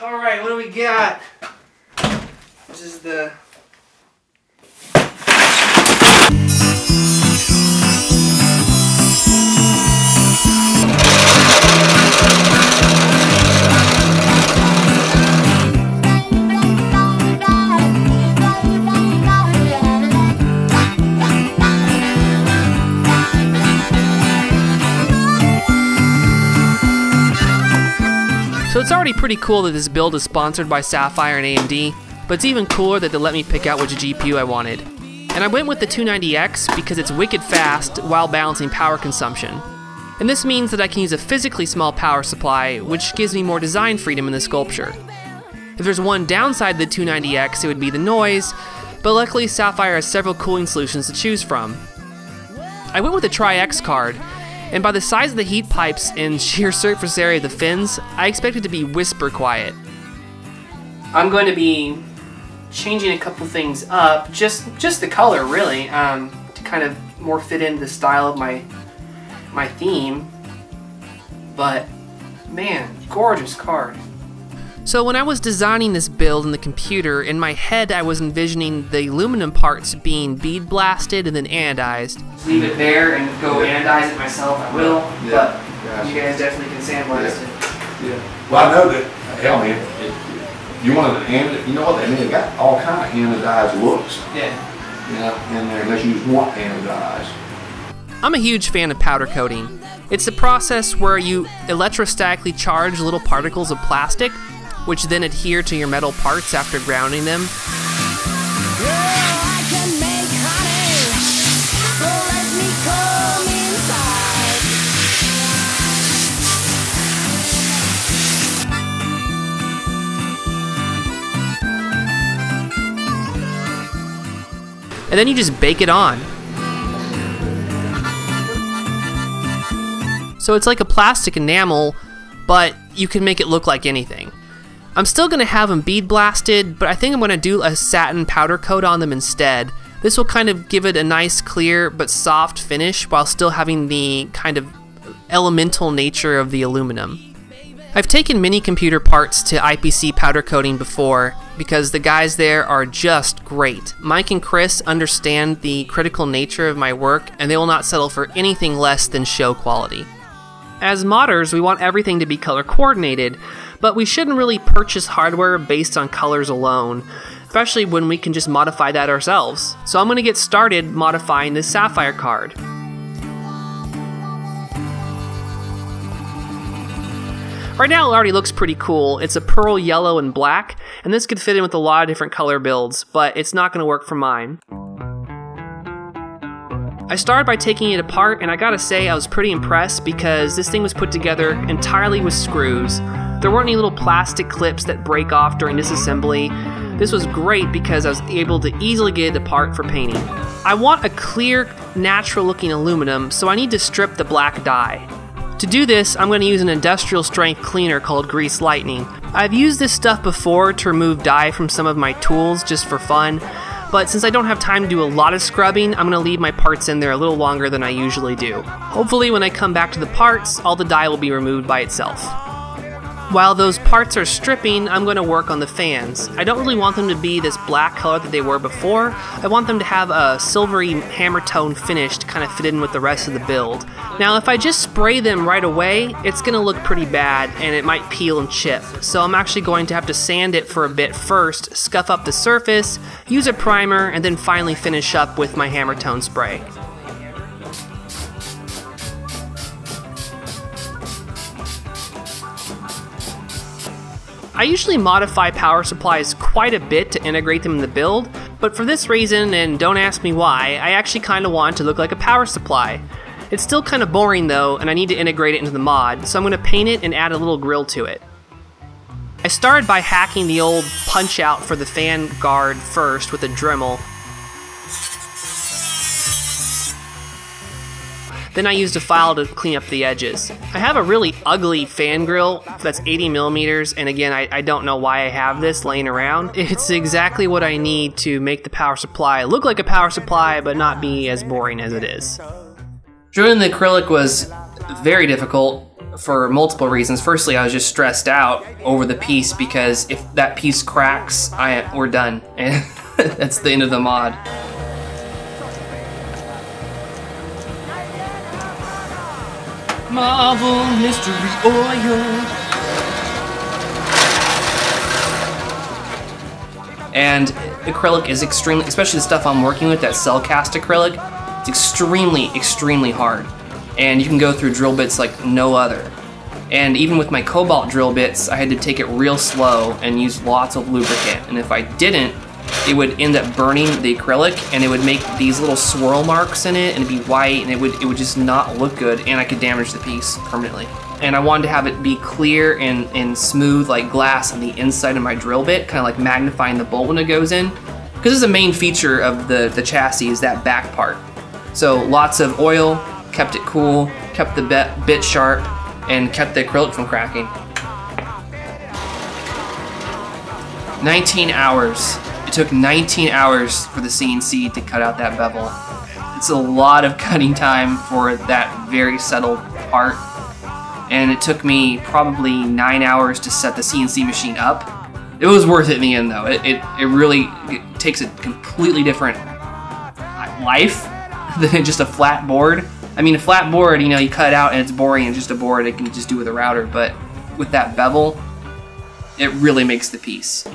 Alright, what do we got? This is the... So it's already pretty cool that this build is sponsored by Sapphire and AMD, but it's even cooler that they let me pick out which GPU I wanted. And I went with the 290X because it's wicked fast while balancing power consumption. And this means that I can use a physically small power supply, which gives me more design freedom in the sculpture. If there's one downside to the 290X, it would be the noise, but luckily Sapphire has several cooling solutions to choose from. I went with a Tri-X card, and by the size of the heat pipes and sheer surface area of the fins, I expect it to be whisper quiet. I'm going to be changing a couple things up, just the color really, to kind of more fit into the style of my theme. But man, gorgeous card. So when I was designing this build in the computer, in my head I was envisioning the aluminum parts being bead blasted and then anodized. Leave it there and go anodize it myself, I will, but you guys definitely can sandblast it. Yeah. Well, I know that, hell man, you want to anodize, you know what, I mean, they've got all kind of anodized looks. Yeah. You know, in there, unless you just want anodized. I'm a huge fan of powder coating. It's the process where you electrostatically charge little particles of plastic, which then adhere to your metal parts after grounding them. And then you just bake it on. So it's like a plastic enamel, but you can make it look like anything. I'm still going to have them bead blasted, but I think I'm going to do a satin powder coat on them instead. This will kind of give it a nice clear but soft finish while still having the kind of elemental nature of the aluminum. I've taken many computer parts to IPC powder coating before because the guys there are just great. Mike and Chris understand the critical nature of my work and they will not settle for anything less than show quality. As modders, we want everything to be color coordinated, but we shouldn't really purchase hardware based on colors alone, especially when we can just modify that ourselves. So I'm going to get started modifying this Sapphire card. Right now it already looks pretty cool. It's a pearl yellow and black, and this could fit in with a lot of different color builds, but it's not going to work for mine. I started by taking it apart, and I gotta say I was pretty impressed because this thing was put together entirely with screws. There weren't any little plastic clips that break off during disassembly. This was great because I was able to easily get it apart for painting. I want a clear, natural looking aluminum, so I need to strip the black dye. To do this, I'm going to use an industrial strength cleaner called Grease Lightning. I've used this stuff before to remove dye from some of my tools just for fun, but since I don't have time to do a lot of scrubbing, I'm going to leave my parts in there a little longer than I usually do. Hopefully when I come back to the parts, all the dye will be removed by itself. While those parts are stripping, I'm going to work on the fans. I don't really want them to be this black color that they were before. I want them to have a silvery hammer tone finish to kind of fit in with the rest of the build. Now if I just spray them right away, it's going to look pretty bad and it might peel and chip. So I'm actually going to have to sand it for a bit first, scuff up the surface, use a primer, and then finally finish up with my hammer tone spray. I usually modify power supplies quite a bit to integrate them in the build, but for this reason, and don't ask me why, I actually kind of want it to look like a power supply. It's still kind of boring though, and I need to integrate it into the mod, so I'm going to paint it and add a little grill to it. I started by hacking the old punch out for the fan guard first with a Dremel. Then I used a file to clean up the edges. I have a really ugly fan grill that's 80mm, and again, I don't know why I have this laying around. It's exactly what I need to make the power supply look like a power supply, but not be as boring as it is. Drilling the acrylic was very difficult. for multiple reasons. Firstly, I was just stressed out over the piece because if that piece cracks, we're done, and that's the end of the mod. Marvel Mystery Oil. And acrylic is extremely, especially the stuff I'm working with, that cell cast acrylic, it's extremely, extremely hard. And you can go through drill bits like no other. And even with my cobalt drill bits, I had to take it real slow and use lots of lubricant. And if I didn't, it would end up burning the acrylic, and it would make these little swirl marks in it, and it'd be white, and it would just not look good, and I could damage the piece permanently. And I wanted to have it be clear and smooth like glass on the inside of my drill bit, kind of like magnifying the bolt when it goes in. Because this is a main feature of the chassis, is that back part. So lots of oil, kept it cool, kept the bit sharp, and kept the acrylic from cracking. 19 hours. It took 19 hours for the CNC to cut out that bevel. It's a lot of cutting time for that very settled part. And it took me probably 9 hours to set the CNC machine up. It was worth it in the end though. It really takes a completely different life than just a flat board. I mean, a flat board, you know, you cut it out and it's boring and just a board it can just do with a router, but with that bevel, it really makes the piece.